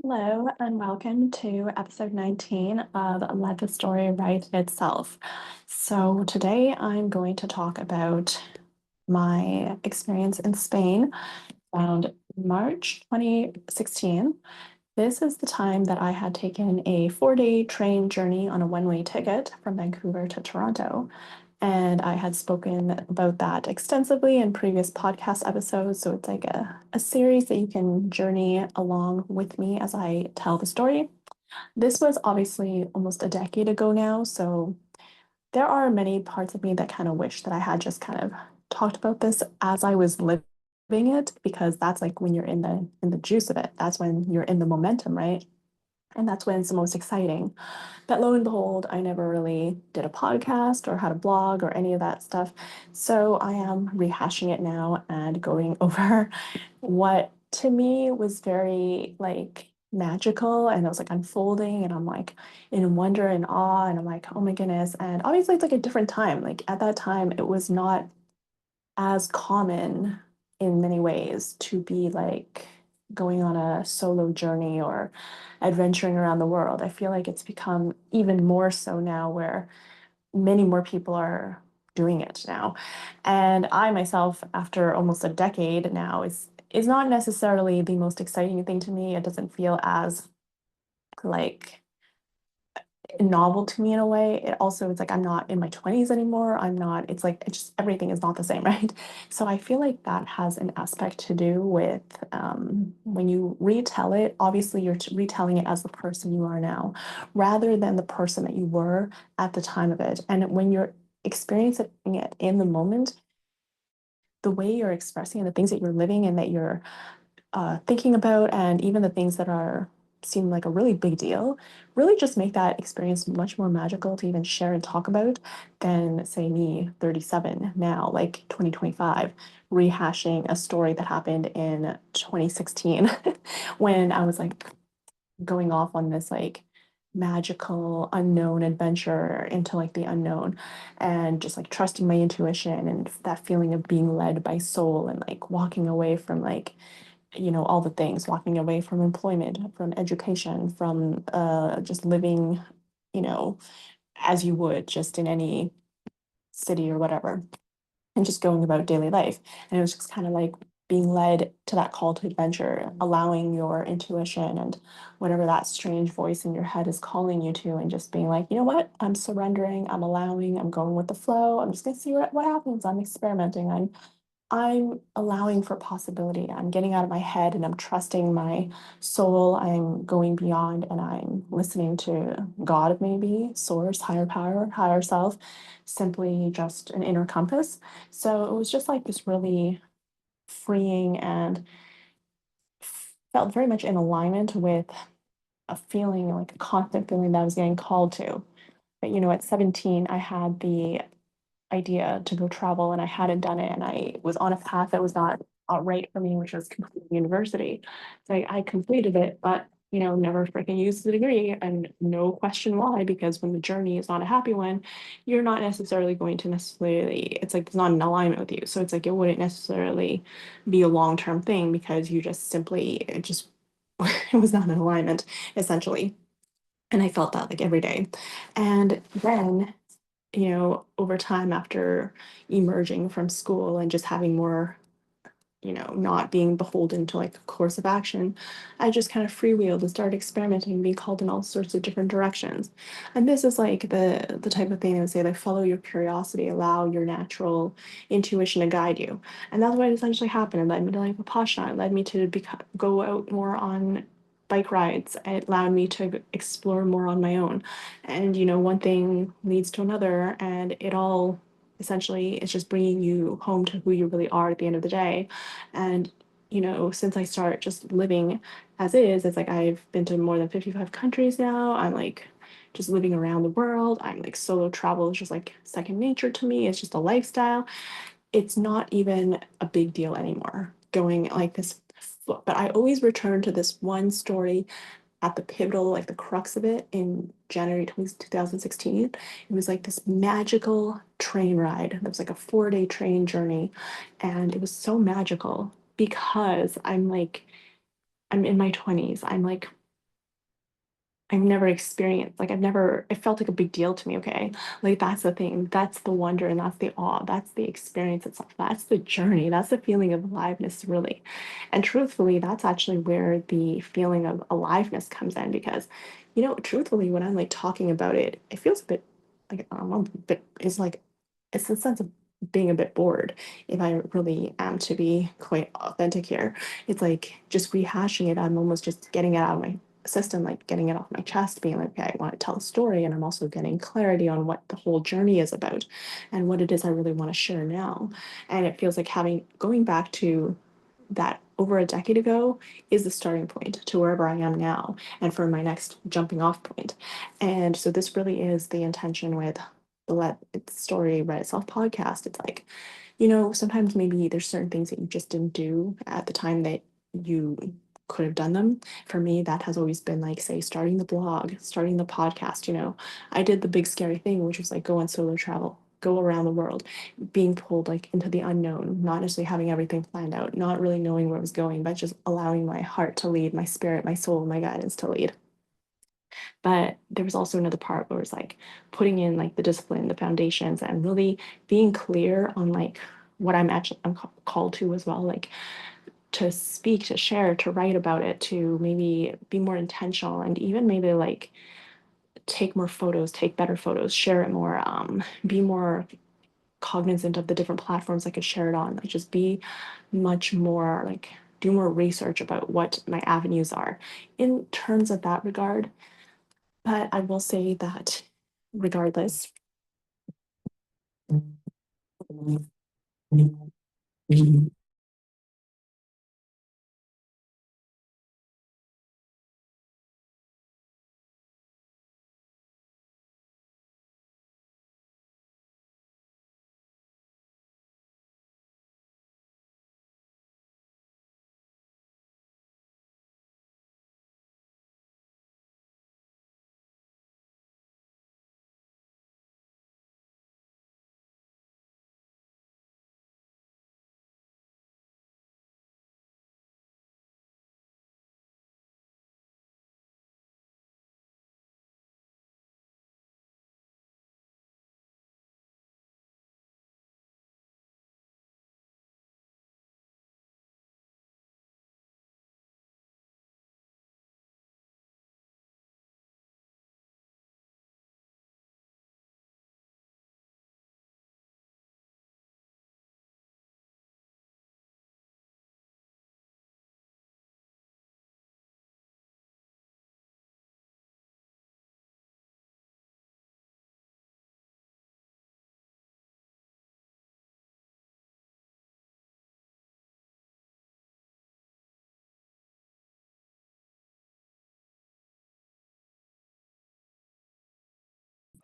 Hello and welcome to episode 19 of Let the Story Write Itself. So, today I'm going to talk about my experience in Spain around March 2016. This is the time that I had taken a 4-day train journey on a one-way ticket from Vancouver to Toronto. And I had spoken about that extensively in previous podcast episodes. So it's like a series that you can journey along with me as I tell the story. This was obviously almost a decade ago now. So there are many parts of me that kind of wish that I had just kind of talked about this as I was living it, because that's like when you're in the juice of it. That's when you're in the momentum, right? And that's when it's the most exciting. But lo and behold, I never really did a podcast or had a blog or any of that stuff. So I am rehashing it now and going over what to me was very like magical, and it was like unfolding, and I'm like in wonder and awe, and I'm like, oh my goodness. And obviously it's like a different time. Like at that time, it was not as common in many ways to be like going on a solo journey or adventuring around the world. I feel like it's become even more so now, where many more people are doing it now. And I myself, after almost a decade now, is not necessarily the most exciting thing to me. It doesn't feel as like novel to me in a way. It also, it's like I'm not in my 20s anymore. I'm not, it's like, it's just everything is not the same, right? So I feel like that has an aspect to do with when you retell it, obviously you're retelling it as the person you are now, rather than the person that you were at the time of it. And when you're experiencing it in the moment, the way you're expressing the things that you're living and that you're thinking about, and even the things that are seem like a really big deal, really just make that experience much more magical to even share and talk about than, say, me, 37 now, like 2025, rehashing a story that happened in 2016 when I was like going off on this like magical unknown adventure into like the unknown, and just like trusting my intuition and that feeling of being led by soul, and like walking away from like all the things, walking away from employment, from education, from just living, you know, as you would just in any city or whatever, and just going about daily life. And it was just kind of like being led to that call to adventure, allowing your intuition and whatever that strange voice in your head is calling you to, and just being like, you know what, I'm surrendering, I'm allowing, I'm going with the flow, I'm just gonna see what happens, I'm experimenting, I'm allowing for possibility. I'm getting out of my head and I'm trusting my soul. I'm going beyond and I'm listening to God, maybe, source, higher power, higher self, simply just an inner compass. So it was just like this really freeing, and felt very much in alignment with a feeling, like a constant feeling that I was getting called to. But at 17, I had the idea to go travel, and I hadn't done it, and I was on a path that was not right for me, which was completing university. So I completed it, but never freaking used the degree, and no question why, because when the journey is not a happy one, you're not necessarily going to necessarily, it's like it's not in alignment with you. So it's like it wouldn't necessarily be a long-term thing, because you just simply it just it was not in alignment, essentially. And I felt that like every day. And then over time, after emerging from school and just having more, not being beholden to like a course of action, I just kind of freewheeled and started experimenting and being called in all sorts of different directions. And this is like the type of thing I would say, like, follow your curiosity, allow your natural intuition to guide you. And that's what essentially happened. It led me to like Vipassana. It led me to go out more on bike rides. It allowed me to explore more on my own. And one thing leads to another, and it all essentially is just bringing you home to who you really are at the end of the day. And since I start just living as is, it's like I've been to more than 55 countries now. I'm like just living around the world. I'm like, solo travel is just like second nature to me. It's just a lifestyle. It's not even a big deal anymore going like this. But I always return to this one story at the pivotal, like the crux of it, in January 2016. It was like this magical train ride. It was like a 4-day train journey. And it was so magical because I'm in my 20s. I'm like I've never experienced, like, it felt like a big deal to me, okay? Like, that's the thing, that's the wonder, and that's the awe, that's the experience itself, that's the journey, that's the feeling of aliveness, really. And truthfully, that's actually where the feeling of aliveness comes in because, truthfully, when I'm like talking about it, it feels a bit like a bit, it's like, it's a sense of being a bit bored if I really am to be quite authentic here. It's like just rehashing it, I'm almost just getting it out of my system, like getting it off my chest, being like, okay, I want to tell a story. And I'm also getting clarity on what the whole journey is about and what it is I really want to share now. And it feels like going back to that over a decade ago is the starting point to wherever I am now and for my next jumping off point. And so this really is the intention with the Let Its Story Write Itself podcast. It's like, sometimes maybe there's certain things that you just didn't do at the time that you could have done them. For me, that has always been like, say, starting the blog, starting the podcast. I did the big scary thing, which was like go on solo travel, go around the world, being pulled like into the unknown, not necessarily having everything planned out, not really knowing where I was going, but just allowing my heart to lead, my spirit, my soul, my guidance to lead. But there was also another part where it's like putting in like the discipline, the foundations, and really being clear on like what I'm called to as well, like to speak, to share, to write about it, to maybe be more intentional, and even maybe like take more photos, take better photos, share it more, be more cognizant of the different platforms I could share it on, like just be much more like do more research about what my avenues are in terms of that regard. But I will say that regardless,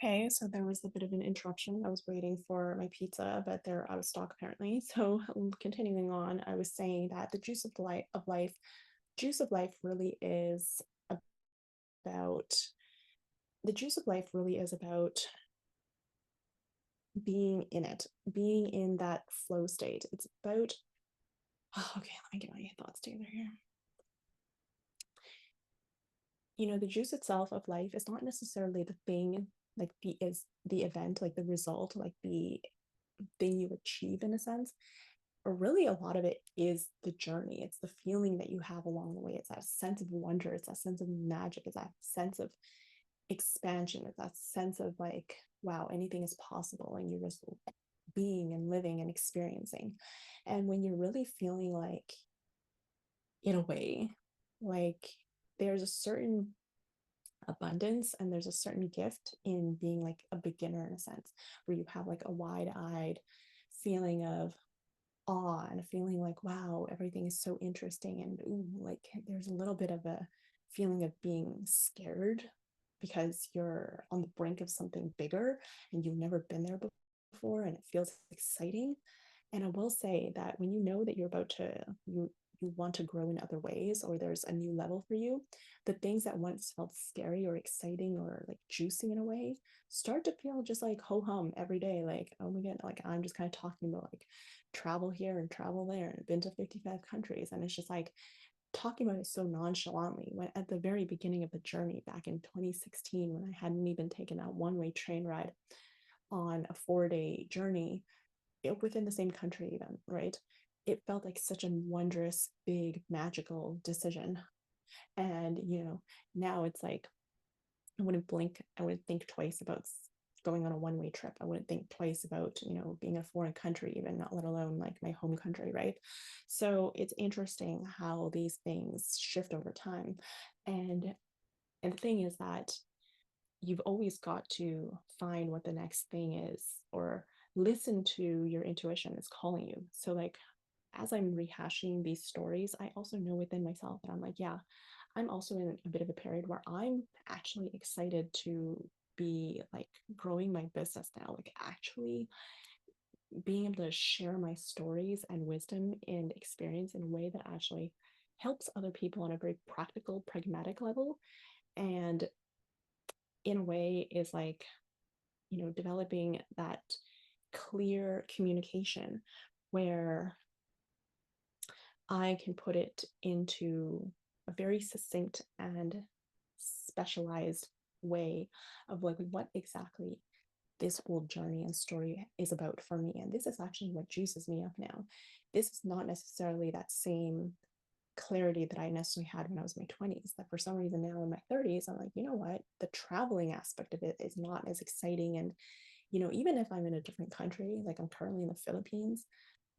okay, so there was a bit of an interruption. I was waiting for my pizza, but they're out of stock apparently. So continuing on, I was saying that juice of life really is about the juice of life really is about being in it, being in that flow state. It's about okay, let me get my thoughts together here. The juice itself of life is not necessarily the thing, like the event, like the result, like the thing you achieve in a sense. Or really a lot of it is the journey. It's the feeling that you have along the way. It's that sense of wonder, it's that sense of magic, it's that sense of expansion, it's that sense of like, wow, anything is possible, and you're just being and living and experiencing. And when you're really feeling like, in a way, like there's a certain abundance and there's a certain gift in being like a beginner in a sense, where you have like a wide-eyed feeling of awe and a feeling like, wow, everything is so interesting. And ooh, like there's a little bit of a feeling of being scared because you're on the brink of something bigger and you've never been there before, and it feels exciting. And I will say that when you know that you're about to, you want to grow in other ways, or there's a new level for you, the things that once felt scary or exciting or like juicy in a way start to feel just like ho hum every day. Like, oh my god, like I'm just kind of talking about like travel here and travel there and been to 55 countries. And it's just like talking about it so nonchalantly when at the very beginning of the journey back in 2016, when I hadn't even taken a one-way train ride on a 4-day journey within the same country, even, right? It felt like such a wondrous, big, magical decision. And, now it's like I wouldn't blink, I wouldn't think twice about going on a one-way trip. I wouldn't think twice about, being in a foreign country, even not let alone like my home country, right? So it's interesting how these things shift over time. And and the thing is that you've always got to find what the next thing is or listen to your intuition is calling you. So like as I'm rehashing these stories, I also know within myself that I'm like, yeah, I'm also in a bit of a period where I'm actually excited to be like growing my business now, like actually being able to share my stories and wisdom and experience in a way that actually helps other people on a very practical, pragmatic level. And in a way is like, developing that clear communication where I can put it into a very succinct and specialized way of like what exactly this whole journey and story is about for me. And this is actually what juices me up now. This is not necessarily that same clarity that I necessarily had when I was in my 20s. That for some reason now in my 30s, I'm like, you know what? The traveling aspect of it is not as exciting. And, even if I'm in a different country, like I'm currently in the Philippines,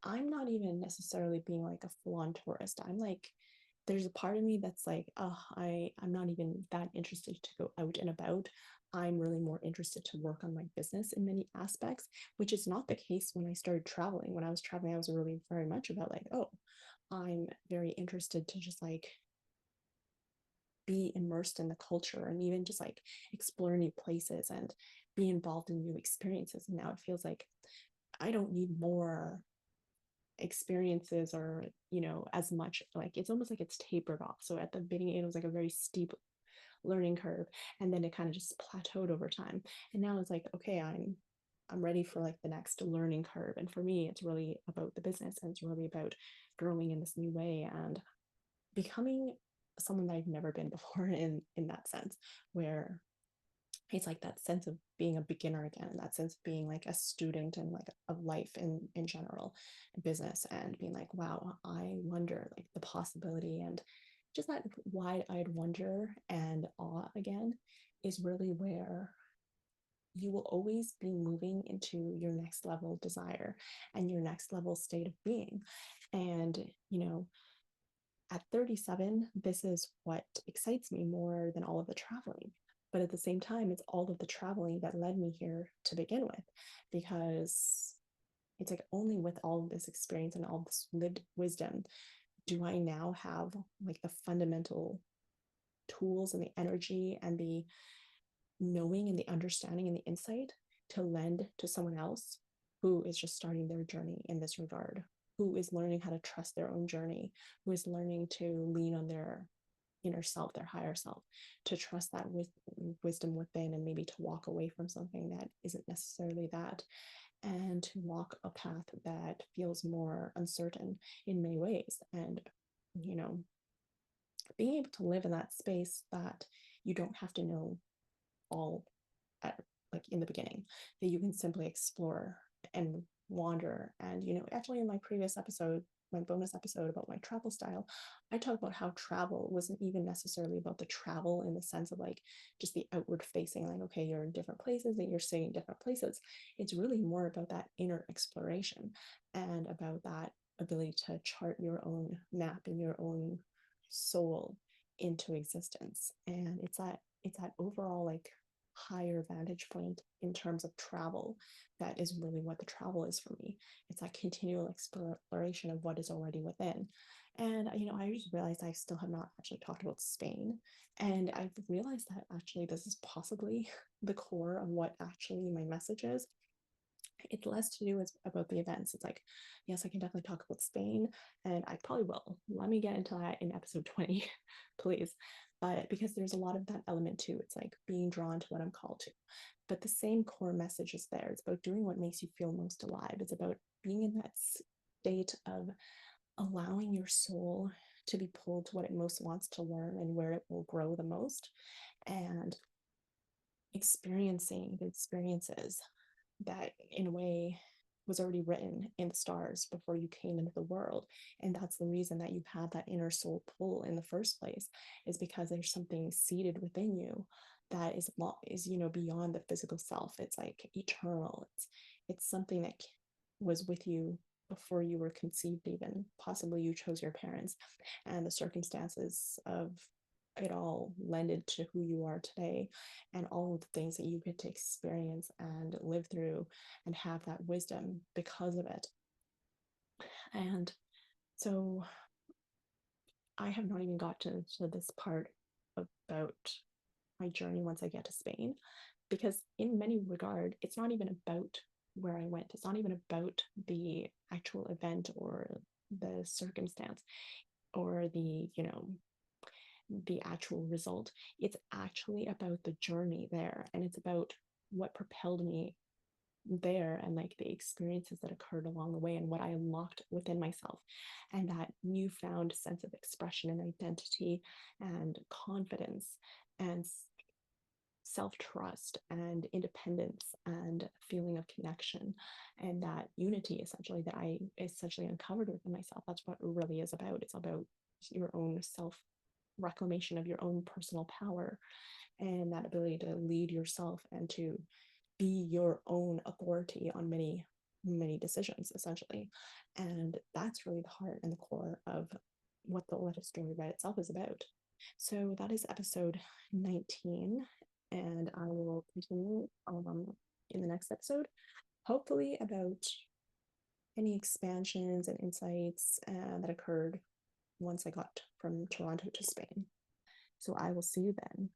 I'm not even necessarily being like a full-on tourist. I'm like, there's a part of me that's like, oh, I'm not even that interested to go out and about. I'm really more interested to work on my business in many aspects, which is not the case when I started traveling. When I was traveling, I was really very much about like, oh, I'm very interested to just like be immersed in the culture and even just like explore new places and be involved in new experiences. And now it feels like I don't need more experiences or as much, like it's almost like it's tapered off. So at the beginning it was like a very steep learning curve, and then it kind of just plateaued over time, and now it's like, okay, I'm ready for like the next learning curve. And for me it's really about the business, and it's really about growing in this new way and becoming someone that I've never been before in that sense, where it's like that sense of being a beginner again, and that sense of being like a student and like of life in general, business, and being like, wow, I wonder, like the possibility, and just that wide-eyed wonder and awe again is really where you will always be moving into your next level desire and your next level state of being. And at 37, this is what excites me more than all of the traveling. But at the same time, it's all of the traveling that led me here to begin with, because it's like only with all of this experience and all this lived wisdom do I now have like the fundamental tools and the energy and the knowing and the understanding and the insight to lend to someone else who is just starting their journey in this regard, who is learning how to trust their own journey, who is learning to lean on their inner self, their higher self, to trust that with wisdom within, and maybe to walk away from something that isn't necessarily that, and to walk a path that feels more uncertain in many ways. And, you know, being able to live in that space that you don't have to know all at like in the beginning, that you can simply explore and wander. And actually in my previous episode, my bonus episode about my travel style, I talked about how travel wasn't even necessarily about the travel in the sense of like just the outward facing, like okay, you're in different places and you're staying in different places. It's really more about that inner exploration and about that ability to chart your own map and your own soul into existence. And it's that overall like higher vantage point in terms of travel that is really what the travel is for me. It's that continual exploration of what is already within. And I just realized I still have not actually talked about Spain, and I've realized that actually this is possibly the core of what actually my message is. It's less to do with about the events. It's like, yes, I can definitely talk about Spain, and I probably will. Let me get into that in episode 20, please. But because there's a lot of that element too, it's like being drawn to what I'm called to. But the same core message is there. It's about doing what makes you feel most alive. It's about being in that state of allowing your soul to be pulled to what it most wants to learn and where it will grow the most, and experiencing the experiences that in a way was already written in the stars before you came into the world. And that's the reason that you have that inner soul pull in the first place, is because there's something seated within you that is beyond the physical self. It's like eternal. It's something that was with you before you were conceived. Even possibly you chose your parents, and the circumstances of it all lended to who you are today, and all of the things that you get to experience and live through and have that wisdom because of it. And so I have not even got to this part about my journey once I get to Spain, because in many regard it's not even about where I went. It's not even about the actual event or the circumstance or the actual result. It's actually about the journey there, and it's about what propelled me there, and like the experiences that occurred along the way and what I unlocked within myself, and that newfound sense of expression and identity and confidence and self-trust and independence and feeling of connection, and that unity essentially that I essentially uncovered within myself. That's what it really is about. It's about your own self reclamation of your own personal power, and that ability to lead yourself and to be your own authority on many decisions essentially. And that's really the heart and the core of what the Let a Story Write Itself is about. So that is episode 19, and I will continue in the next episode, hopefully about any expansions and insights that occurred once I got from Toronto to Spain. So I will see you then.